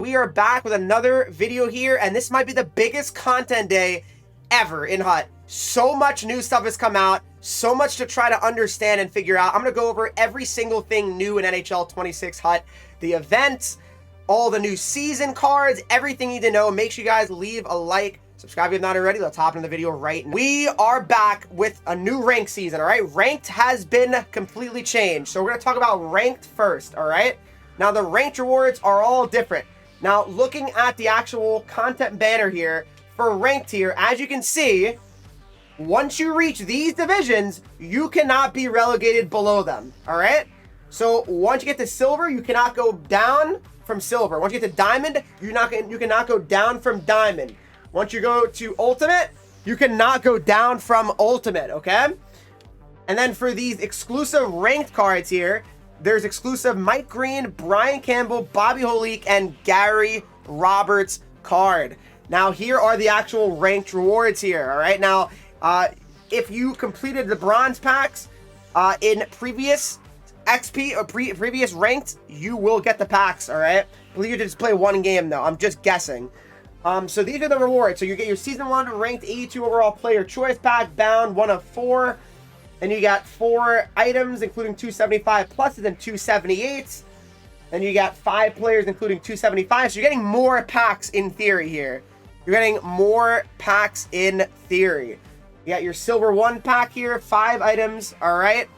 we are back with another video here, and this might be the biggest content day ever in HUT. So much new stuff has come out, so much to try to understand and figure out. I'm going to go over every single thing new in NHL 26 HUT, the events, all the new season cards, everything you need to know. Make sure you guys leave a like, subscribe if you're not already. Let's hop into the video right now. We are back with a new ranked season, all right? Ranked has been completely changed, so we're going to talk about ranked first, all right? Now, the ranked rewards are all different. Now, looking at the actual content banner here, for ranked here, as you can see, once you reach these divisions, you cannot be relegated below them, all right? So, once you get to silver, you cannot go down from silver. Once you get to diamond, you cannot go down from diamond. Once you go to ultimate, you cannot go down from ultimate, okay? And then for these exclusive ranked cards here, there's exclusive Mike Green, Brian Campbell, Bobby Holik, and Gary Roberts card. Now, here are the actual ranked rewards here, all right? Now, if you completed the bronze packs in previous XP or previous ranked, you will get the packs, all right? I believe you just play one game, though. I'm just guessing. So these are the rewards. So you get your Season 1 ranked 82 overall player choice pack, bound 1 of 4. Then you got 4 items, including 275 pluses and 278s. Then you got 5 players, including 275. So you're getting more packs in theory here. You're getting more packs in theory. You got your Silver 1 pack here, 5 items, all right?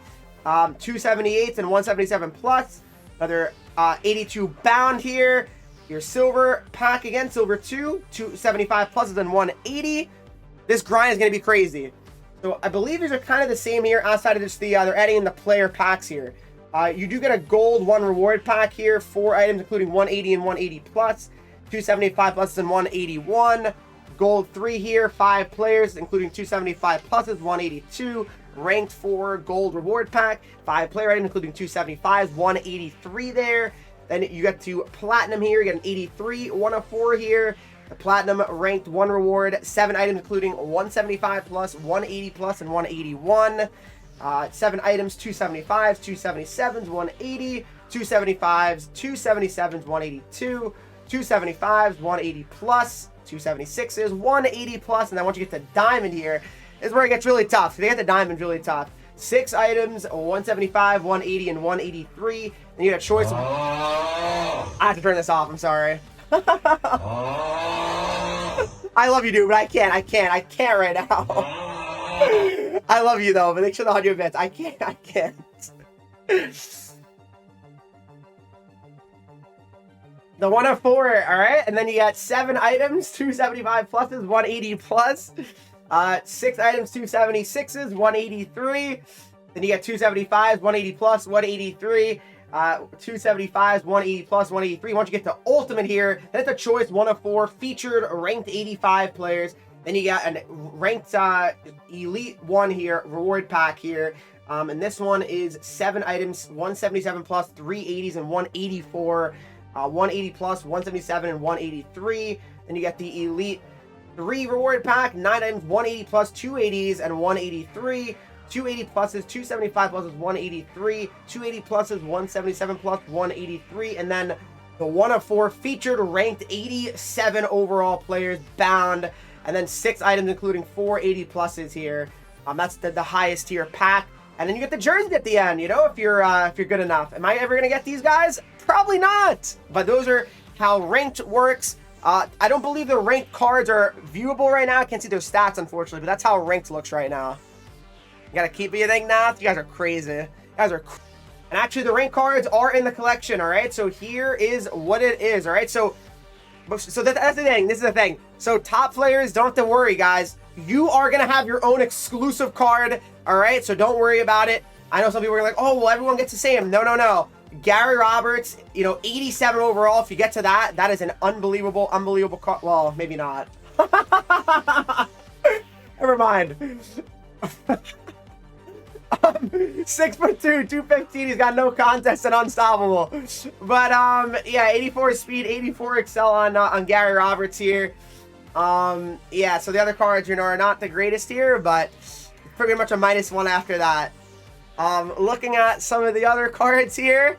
278s and 177 plus. Another 82 bound here. Your Silver pack again, Silver 2, 275 pluses and 180. This grind is going to be crazy. So I believe these are kind of the same here outside of just they're adding in the player packs here. You do get a gold 1 reward pack here, 4 items including 180 and 180 plus, 275 pluses and 181. Gold 3 here, 5 players including 275 pluses, 182. Ranked 4 gold reward pack, 5 player items including 275s, 183 there. Then you get to platinum here, you get an 83, 1 of 4 here. The platinum ranked 1 reward, 7 items including 175 plus, 180 plus, and 181. 7 items, 275s, 277s, 180, 275s, 277s, 182, 275s, 180 plus, 276s, 180 plus, and then once you get to diamond here, is where it gets really tough. So they get the diamond really tough. 6 items, 175, 180, and 183. And you get a choice. I have to turn this off. I'm sorry. I love you, dude, but I can't right now. I love you though, but make sure the 100 bits. I can't. The 1 of 4, all right, and then you got 7 items, 275 pluses, 180 plus. 6 items, 276s, 183. Then you got 275s, 180 plus, 183. 275s, 180 plus, 183. Once you get to ultimate here, then it's a choice 1 of 4 featured ranked 85 players. Then you got a ranked elite 1 here, reward pack here. And this one is 7 items, 177 plus, 380s, and 184. 180 plus, 177, and 183. Then you got the elite 3 reward pack, 9 items, 180 plus, 280s, and 183. 280 pluses, 275 pluses, 183. 280 pluses, 177 plus, 183. And then the 1 of 4 featured ranked 87 overall players bound. And then 6 items, including 480 pluses here. That's the highest tier pack. And then you get the jersey at the end, you know, if you're good enough. Am I ever gonna get these guys? Probably not. But those are how ranked works. I don't believe the ranked cards are viewable right now. I can't see their stats, unfortunately, but that's how ranked looks right now. You gotta keep it, you think, now? You guys are crazy. You guys are and actually, the ranked cards are in the collection, all right? So here is what it is, all right? So that's the thing. This is the thing. So top players, don't have to worry, guys. You are gonna have your own exclusive card, all right? So don't worry about it. I know some people are like, oh, well, everyone gets the same. No. Gary Roberts, you know, 87 overall. If you get to that, that is an unbelievable card. Well, maybe not. Never mind. 6'2", 215. He's got no contest and unstoppable. But yeah, 84 speed, 84 excel on Gary Roberts here. Yeah, so the other cards, you know, are not the greatest here, but pretty much a -1 after that. Looking at some of the other cards here,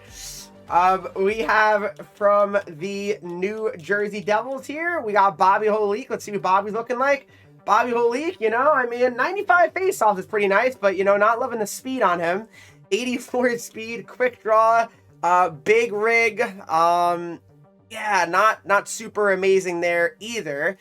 We have from the New Jersey Devils here, we got Bobby Holik. Let's see what Bobby's looking like. Bobby Holik, you know, I mean, 95 faceoffs is pretty nice, but, you know, not loving the speed on him. 84 speed, quick draw, big rig. Yeah, not super amazing there either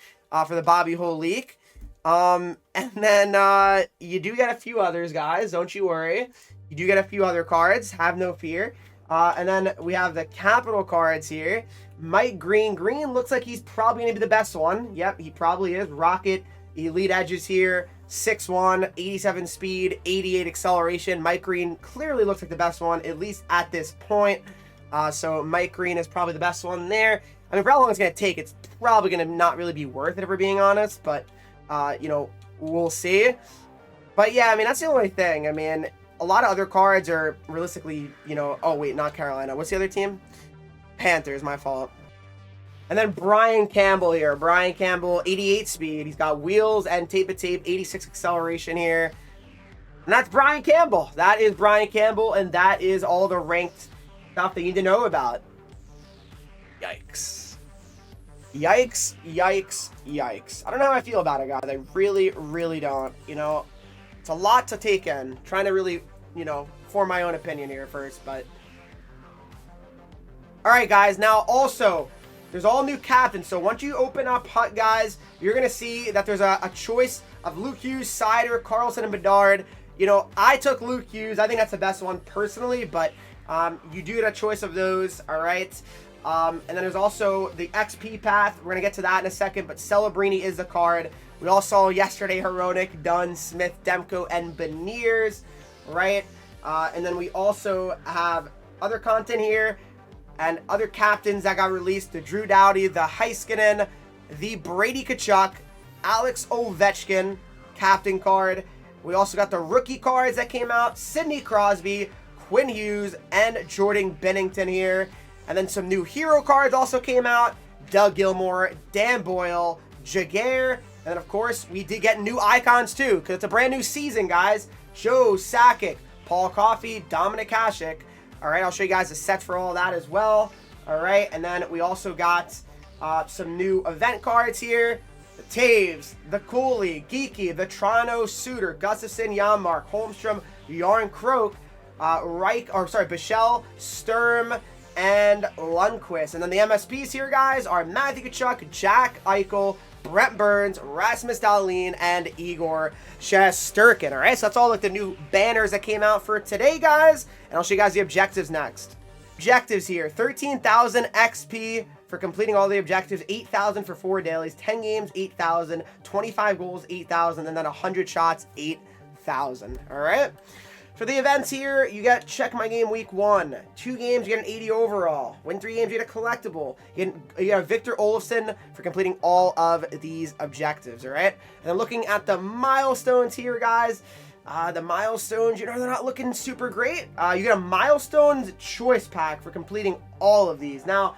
for the Bobby Holik. And then you do get a few others, guys. Don't you worry. You do get a few other cards. Have no fear. And then we have the Capital cards here. Mike Green. Green looks like he's probably going to be the best one. Yep, he probably is. Rocket, elite edges here. 6'1", 87 speed, 88 acceleration. Mike Green clearly looks like the best one, at least at this point. So Mike Green is probably the best one there. I mean, for how long it's going to take, it's probably going to not really be worth it if we're being honest. But, you know, we'll see. But, yeah, I mean, that's the only thing. I mean, a lot of other cards are realistically, you know... Oh, wait, not Carolina. What's the other team? Panthers, my fault. And then Brian Campbell here. Brian Campbell, 88 speed. He's got wheels and tape-a-tape, 86 acceleration here. And that's Brian Campbell. That is Brian Campbell, and that is all the ranked stuff that you need to know about. Yikes. Yikes, yikes, yikes. I don't know how I feel about it, guys. I really, really don't. You know, it's a lot to take in. Trying to really, you know, form my own opinion here first, but... Alright, guys. Now, also, there's all new captains. So once you open up HUT, guys, you're going to see that there's a choice of Luke Hughes, Sider, Carlson, and Bedard. You know, I took Luke Hughes. I think that's the best one personally, but you do get a choice of those, all right? And then there's also the XP path. We're going to get to that in a second, but Celebrini is the card. We all saw yesterday Heronic, Dunn, Smith, Demko, and Beniers, right? And then we also have other content here and other captains that got released. The Drew Doughty, the Heiskanen, the Brady Tkachuk, Alex Ovechkin captain card. We also got the rookie cards that came out. Sidney Crosby, Quinn Hughes, and Jordan Bennington here. And then some new hero cards also came out. Doug Gilmour, Dan Boyle, Jaguar. And then, of course, we did get new icons, too, because it's a brand new season, guys. Joe Sakic, Paul Coffey, Dominic Hasek. All right, I'll show you guys the sets for all that as well. All right, and then we also got some new event cards here. The Taves, the Cooley, Geeky, the Toronto Suitor, Gustafsson, Janmark, Holmstrom, Yarn Croak, Bichelle, Sturm, and Lundqvist. And then the MSPs here, guys, are Matthew Tkachuk, Jack Eichel, Brent Burns, Rasmus Dahlin, and Igor Shesterkin. All right, so that's all like the new banners that came out for today, guys. And I'll show you guys the objectives next. Objectives here, 13,000 XP for completing all the objectives, 8,000 for 4 dailies, 10 games, 8,000, 25 goals, 8,000, and then 100 shots, 8,000. All right. For the events here, you got Check My Game Week 1. 2 games, you get an 80 overall. Win 3 games, you get a collectible. You get Victor Olofsson for completing all of these objectives, all right? And then looking at the milestones here, guys. The milestones, you know, they're not looking super great. You get a milestones choice pack for completing all of these. Now,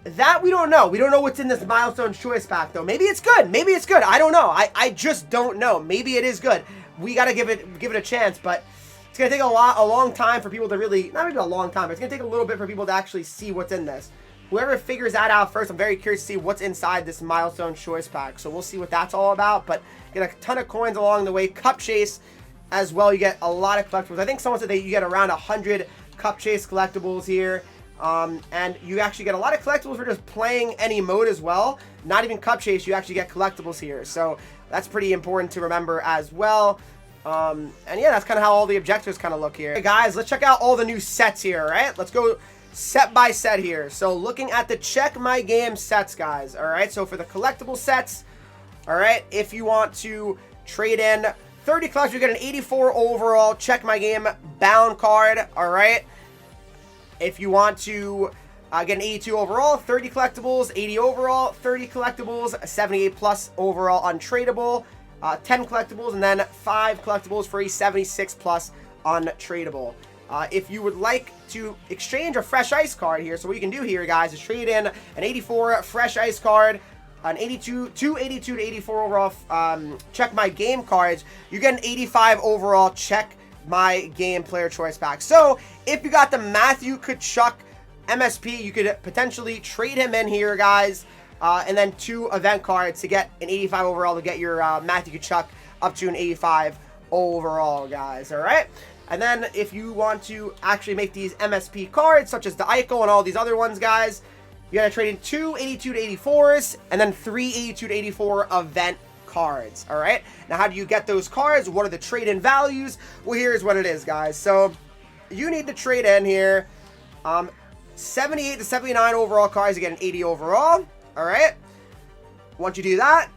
that we don't know. We don't know what's in this milestones choice pack, though. Maybe it's good. Maybe it's good. I don't know. I just don't know. Maybe it is good. We got to give it a chance, but it's going to take a long time for people to really, not maybe a long time, but it's going to take a little bit for people to actually see what's in this. Whoever figures that out first, I'm very curious to see what's inside this milestone choice pack. So we'll see what that's all about, but you get a ton of coins along the way. Cup Chase as well. You get a lot of collectibles. I think someone said that you get around 100 Cup Chase collectibles here. And you actually get a lot of collectibles for just playing any mode as well. Not even Cup Chase, you actually get collectibles here. So that's pretty important to remember as well. And yeah, that's kind of how all the objectives kind of look here. Hey guys, let's check out all the new sets here, right? Let's go set by set here. So looking at the Check My Game sets, guys. All right, so for the collectible sets, all right, if you want to trade in 30 collectibles, you get an 84 overall Check My Game bound card, all right? If you want to get an 82 overall, 30 collectibles, 80 overall, 30 collectibles, 78 plus overall untradeable, 10 collectibles, and then 5 collectibles for a 76 plus untradeable. If you would like to exchange a Fresh Ice card here, so what you can do here, guys, is trade in an 84 Fresh Ice card, an 82 to 84 overall Check My Game cards. You get an 85 overall Check My Game player choice pack. So if you got the Matthew Tkachuk MSP, you could potentially trade him in here, guys. And then 2 event cards to get an 85 overall to get your Matthew Tkachuk up to an 85 overall, guys. All right. And then if you want to actually make these MSP cards, such as the Eichel and all these other ones, guys, you got to trade in 2 82 to 84s and then 3 82 to 84 event cards. All right. Now, how do you get those cards? What are the trade-in values? Well, here's what it is, guys. So you need to trade in here 78 to 79 overall cards to get an 80 overall. All right. Once you do that,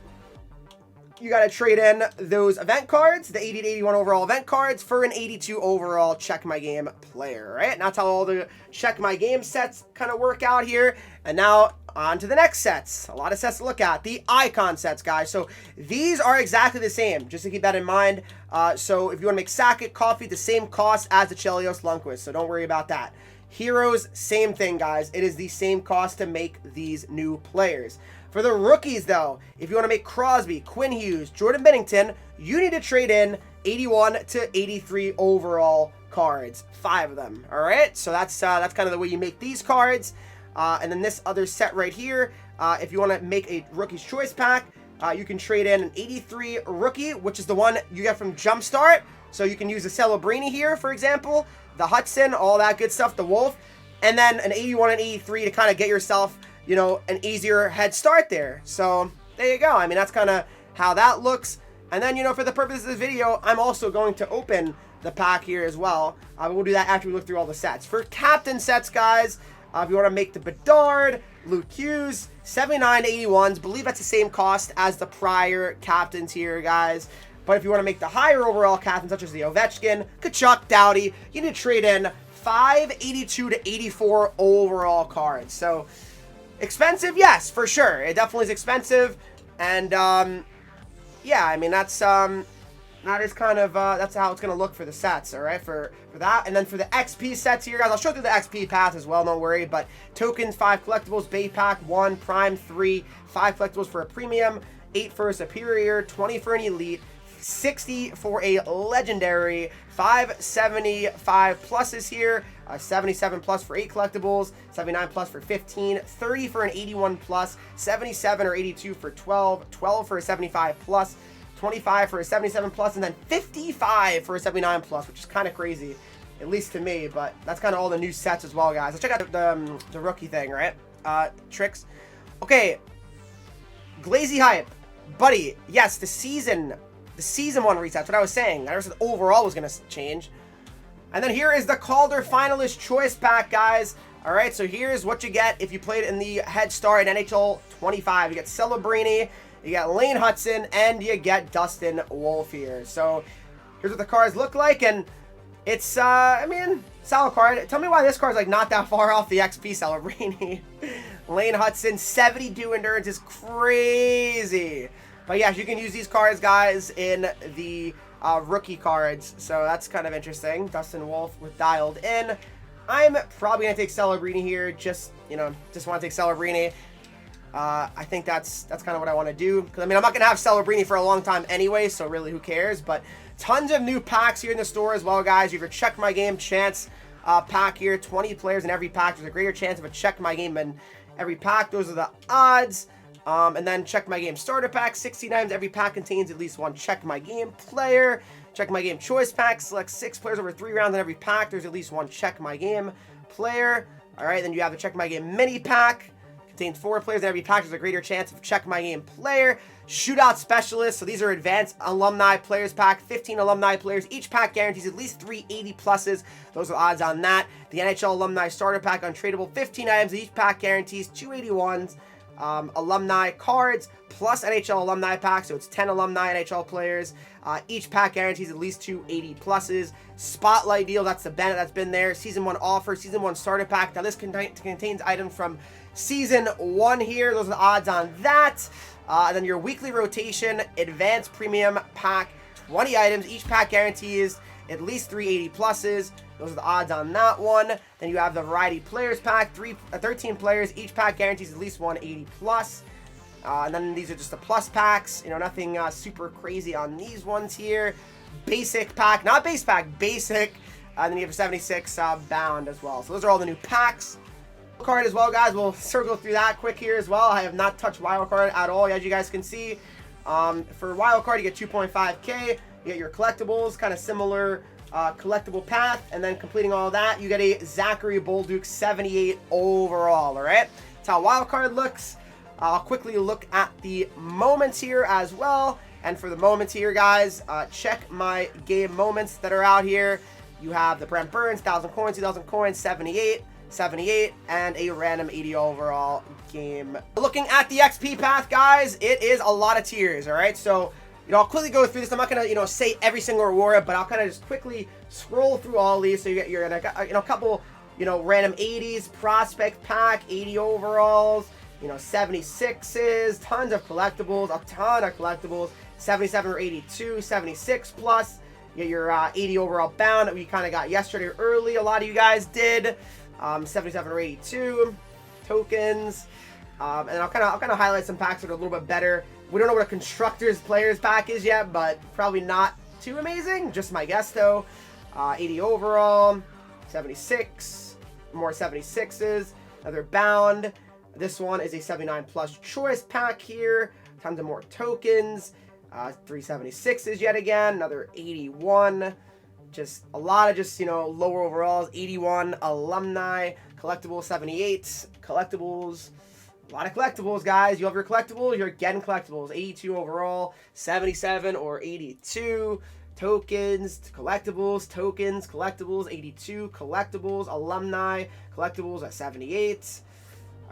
you got to trade in those event cards, the 80 to 81 overall event cards, for an 82 overall Check My Game player, right? And that's how all the Check My Game sets kind of work out here. And now on to the next sets. A lot of sets to look at. The icon sets, guys. So these are exactly the same, just to keep that in mind. So if you want to make Sakic, Coffee, the same cost as the Chelios Lundqvist, so don't worry about that. Heroes, same thing, guys. It is the same cost to make these new players. For the rookies, though, if you want to make Crosby, Quinn Hughes, Jordan Binnington, you need to trade in 81 to 83 overall cards. 5 of them, all right? So that's kind of the way you make these cards. And then this other set right here, if you want to make a Rookie's Choice pack, you can trade in an 83 rookie, which is the one you get from Jumpstart. So you can use the Celebrini here, for example, the Hudson, all that good stuff, the Wolf, and then an 81 and 83 to kind of get yourself, you know, an easier head start there. So there you go. I mean, that's kind of how that looks. And then, you know, for the purpose of this video, I'm also going to open the pack here as well. We'll do that after we look through all the sets. For captain sets, guys, if you want to make the Bedard, Luke Hughes, 79 to 81s, believe that's the same cost as the prior captains here, guys. But if you want to make the higher overall captains, such as the Ovechkin, Tkachuk, Doughty, you need to trade in 582 to 84 overall cards. So expensive, yes, for sure. It definitely is expensive. And yeah, I mean, that is kind of that's how it's gonna look for the sets, all right, for that. And then for the XP sets here, guys, I'll show through the XP path as well, don't worry. But tokens, 5 collectibles, bait pack 1, prime 3, 5 collectibles for a premium, 8 for a superior, 20 for an elite, 60 for a legendary, 575 pluses here, 77 plus for 8 collectibles, 79 plus for 15, 30 for an 81 plus, 77 or 82 for 12, 12 for a 75 plus, 25 for a 77 plus, and then 55 for a 79 plus, which is kind of crazy, at least to me. But that's kind of all the new sets as well, guys. Let's check out the rookie thing, right? Tricks. Okay, Glazy Hype, buddy. Yes, the season one resets. That's what I was saying. I said overall was gonna change. And then here is the Calder finalist choice pack, guys. All right, so here's what you get if you played in the Head Start in NHL 25. You get Celebrini, you get Lane Hudson, and you get Dustin Wolf here. So here's what the cards look like, and it's, I mean, solid card. Tell me why this card's like not that far off the XP Celebrini. Lane Hudson, 72 endurance is crazy. But yeah, you can use these cards, guys, in the rookie cards. So that's kind of interesting. Dustin Wolf with dialed in. I'm probably going to take Celebrini here. Just want to take Celebrini. I think that's kind of what I want to do. Because, I mean, I'm not going to have Celebrini for a long time anyway, so really, who cares? But tons of new packs here in the store as well, guys. You have your Check My Game chance pack here. 20 players in every pack. There's a greater chance of a Check My Game in every pack. Those are the odds. And then Check My Game starter pack, 60 times every pack contains at least 1 Check My Game player. Check My Game choice pack, select 6 players over 3 rounds in every pack. There's at least 1 Check My Game player. All right, then you have the Check My Game mini pack, contains 4 players in every pack. There's a greater chance of Check My Game player. Shootout specialist, so these are advanced alumni players pack, 15 alumni players. Each pack guarantees at least 3 80 pluses. Those are the odds on that. The NHL alumni starter pack, untradeable, 15 items. Each pack guarantees 2 81s. Alumni cards plus NHL alumni pack, so it's 10 alumni NHL players. Each pack guarantees at least 2 80 pluses. Spotlight deal, that's the Bennett that's been there. Season 1 offer, Season 1 starter pack. Now this contains items from Season 1 here. Those are the odds on that. And then your weekly rotation advanced premium pack, 20 items. Each pack guarantees at least 380 pluses. Those are the odds on that one. Then you have the variety players pack, 13 players. Each pack guarantees at least 180 plus. And then these are just the plus packs. Nothing super crazy on these ones here. basic pack, not base pack, basic. And then you have a 76 bound as well. So those are all the new packs. Card as well, guys. We'll circle through that quick here as well. I have not touched Wildcard at all, as you guys can see. For Wildcard, you get 2.5k. You get your collectibles, kind of similar collectible path. And then completing all that, you get a Zachary Bolduc 78 overall, all right? That's how Wildcard looks. I'll quickly look at the moments here as well. And for the moments here, guys, check my game moments that are out here. You have the Brent Burns, 1,000 coins, 2,000 coins, 78, 78, and a random 80 overall game. Looking at the XP path, guys, it is a lot of tiers, all right? So, I'll quickly go through this. I'm not going to, say every single reward, but I'll kind of just quickly scroll through all these. So you get your, a couple, random 80s, prospect pack, 80 overalls, 76s, tons of collectibles, a ton of collectibles, 77 or 82, 76 plus. You get your 80 overall bound that we kind of got yesterday early. A lot of you guys did. 77 or 82 tokens. And I'll kind of highlight some packs that are a little bit better. We don't know what a constructor's players pack is yet, but probably not too amazing. Just my guess though. 80 overall, 76, more 76s, another bound. This one is a 79 plus choice pack here. Tons of more tokens. 376s yet again, another 81. Just a lot of lower overalls. 81 alumni, collectibles, 78 collectibles. A lot of collectibles, guys. You have your collectibles, you're getting collectibles. 82 overall, 77 or 82 tokens, collectibles, tokens, collectibles, 82 collectibles, alumni, collectibles at 78.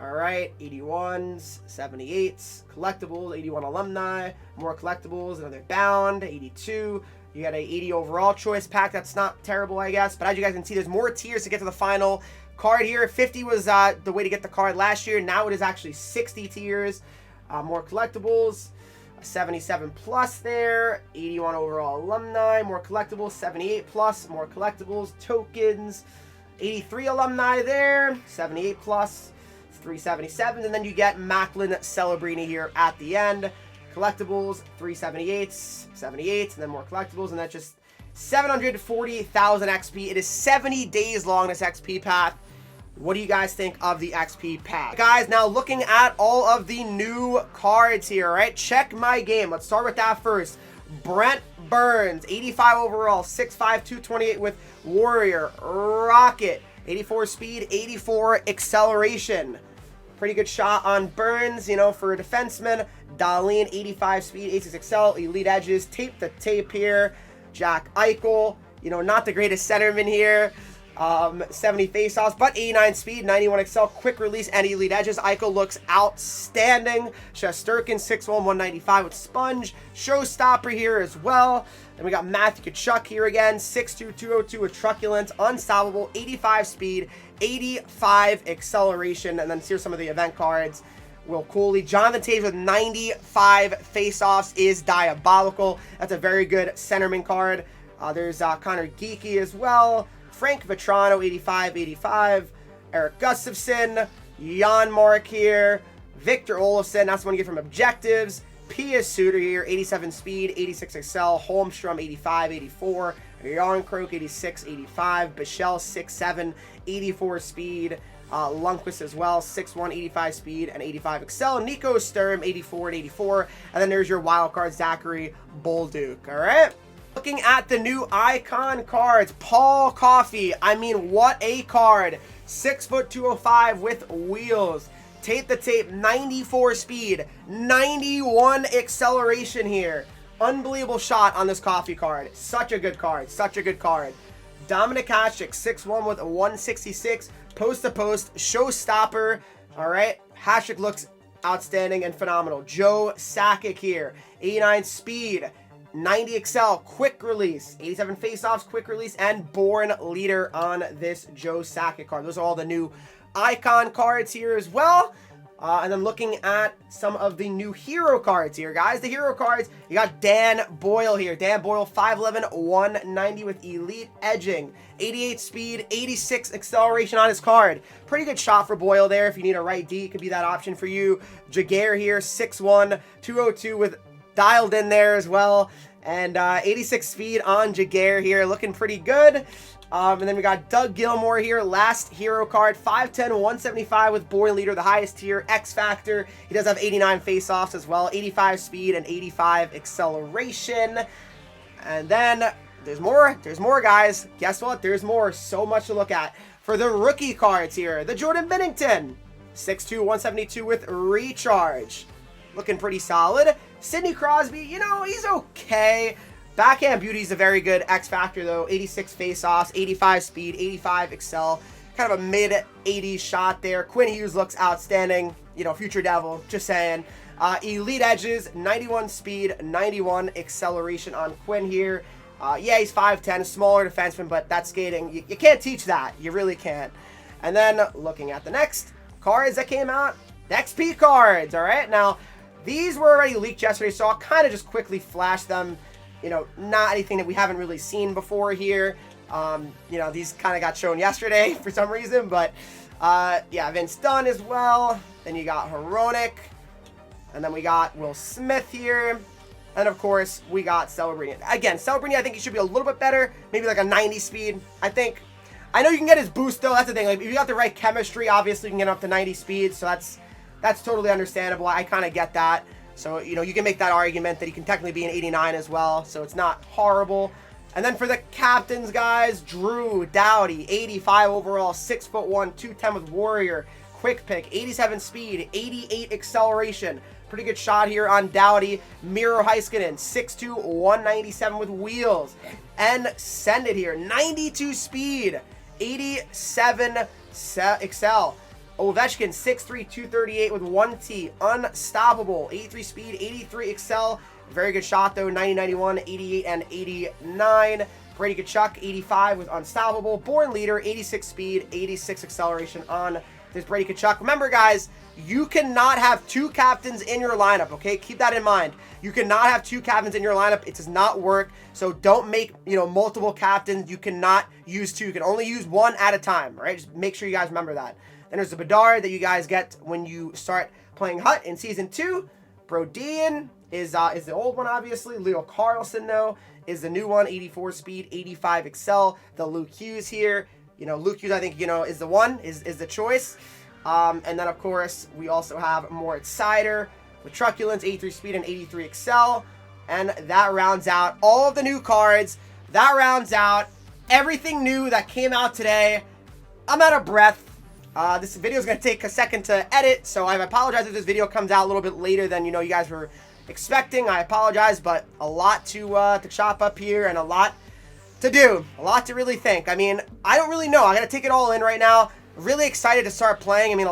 All right, 81s, 78s, collectibles, 81 alumni, more collectibles, another bound, 82. You got a 80 overall choice pack. That's not terrible, I guess. But as you guys can see, there's more tiers to get to the final card here. 50 was the way to get the card last year. Now it is actually 60 tiers. More collectibles, 77 plus there, 81 overall alumni, more collectibles, 78 plus, more collectibles, tokens, 83 alumni there, 78 plus. 377, and then you get Macklin Celebrini here at the end. Collectibles, 378s, 78s, and then more collectibles, and that's just 740,000 XP. It is 70 days long, this XP path. What do you guys think of the XP path? Guys, now looking at all of the new cards here, all right? Check my game. Let's start with that first. Brent Burns, 85 overall, 6'5", 228 with Warrior, Rocket, 84 speed, 84 acceleration. Pretty good shot on Burns, for a defenseman. Darlene, 85 speed, 86 excel, elite edges, tape the tape here. Jack Eichel, not the greatest centerman here. 70 faceoffs, but 89 speed, 91 excel, quick release, and elite edges. Eichel looks outstanding. Shesterkin, 6'1", 195 with sponge. Showstopper here as well. Then we got Matthew Tkachuk here again, 6'2", 202 with truculence, unstoppable, 85 speed, 85 acceleration. And then here's some of the event cards. Will Cooley, Jonathan Toews with 95 faceoffs is diabolical. That's a very good centerman card. There's Connor Geeky as well. Frank Vetrano, 85, Eric Gustafson, Jan Mark here, Victor Olofsson, that's the one you get from Objectives, Pia Suter here, 87 speed, 86 excel, Holmstrom, 84, Yarncroak, 86, Bichelle, 6'7", 84 speed, Lundqvist as well, 6'1", 85 speed, and 85 excel, Nico Sturm, 84, and then there's your wild card, Zachary Bolduc, all right? Looking at the new icon cards, Paul Coffey. I mean, what a card. 6', 205 with wheels. Tape the tape, 94 speed, 91 acceleration here. Unbelievable shot on this Coffey card. Such a good card. Such a good card. Dominic Hasek, 6'1 with a 166. Post to post, showstopper. All right. Hasek looks outstanding and phenomenal. Joe Sakic here, 89 speed. 90 excel, quick release, 87 faceoffs, quick release, and born leader on this Joe Sakic card. Those are all the new icon cards here as well. And then looking at some of the new hero cards here, guys. The hero cards, you got Dan Boyle here. Dan Boyle, 5'11", 190 with elite edging, 88 speed, 86 acceleration on his card. Pretty good shot for Boyle there. If you need a right D, it could be that option for you. Jaguar here, 6'1", 202 with dialed in there as well. And 86 speed on Jaguar here, looking pretty good. And then we got Doug Gilmore here, last hero card, 5'10", 175 with Born Leader, the highest tier, X Factor. He does have 89 face-offs as well, 85 speed and 85 acceleration. And then there's more guys. Guess what? There's more. So much to look at. For the rookie cards here, the Jordan Bennington, 6'2", 172 with recharge. Looking pretty solid. Sidney Crosby, you know, he's okay. Backhand Beauty's a very good X Factor, though. 86 face-offs, 85 speed, 85 excel. Kind of a mid-80s shot there. Quinn Hughes looks outstanding. You know, future devil, just saying. Elite edges, 91 speed, 91 acceleration on Quinn here. Yeah, he's 5'10", smaller defenseman, but that skating, you can't teach that. You really can't. And then looking at the next cards that came out, the XP cards, all right? Now, these were already leaked yesterday, so I'll kind of just quickly flash them. You know, not anything that we haven't really seen before here. You know, these kind of got shown yesterday for some reason, but yeah, Vince Dunn as well. Then you got Henreek, and then we got Will Smith here. And of course, we got Celebrini. Again, Celebrini, I think he should be a little bit better. Maybe like a 90 speed, I think. I know you can get his boost, though. That's the thing. Like, if you got the right chemistry, obviously you can get up to 90 speed. So that's totally understandable. I kind of get that. So, you know, you can make that argument that he can technically be an 89 as well. So it's not horrible. And then for the captains, guys, Drew Doughty, 85 overall, 6'1", 210 with Warrior. Quick pick, 87 speed, 88 acceleration. Pretty good shot here on Doughty. Miro Heiskanen, 6'2", 197 with wheels. And send it here, 92 speed, 87 excel. Ovechkin, 6'3", 238 with 1T. Unstoppable, 83 speed, 83 excel. Very good shot, though, 90, 91, 88, and 89. Brady Tkachuk, 85 with Unstoppable. Born Leader, 86 speed, 86 acceleration on this Brady Tkachuk. Remember, guys, you cannot have two captains in your lineup, okay? Keep that in mind. You cannot have two captains in your lineup. It does not work. So don't make, you know, multiple captains. You cannot use two. You can only use one at a time, right? Just make sure you guys remember that. Then there's the Bedard that you guys get when you start playing Hut in Season 2. Brodin is the old one, obviously. Leo Carlson, though, is the new one. 84 speed, 85 excel. The Luke Hughes here. You know, Luke Hughes, I think, you know, is the one, is the choice. And then, of course, we also have Moritz Seider with Truculence, 83 speed and 83 excel. And that rounds out all of the new cards. That rounds out everything new that came out today. I'm out of breath. This video is going to take a second to edit, so I apologize if this video comes out a little bit later than, you know, you guys were expecting. I apologize, but a lot to chop up here and a lot to do. A lot to really think. I mean, I don't really know. I got to take it all in right now. Really excited to start playing. I mean,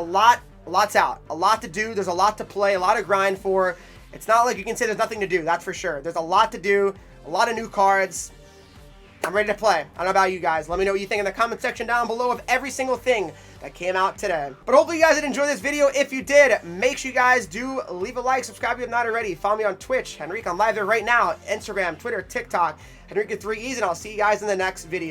lots out. A lot to do. There's a lot to play, a lot to grind for. It's not like you can say there's nothing to do. That's for sure. There's a lot to do. A lot of new cards. I'm ready to play. I don't know about you guys. Let me know what you think in the comment section down below of every single thing that came out today. But hopefully you guys did enjoy this video. If you did, make sure you guys do leave a like, subscribe if you have not already. Follow me on Twitch, Henreek. I'm live there right now. Instagram, Twitter, TikTok, Henreek with 3 E's, and I'll see you guys in the next video.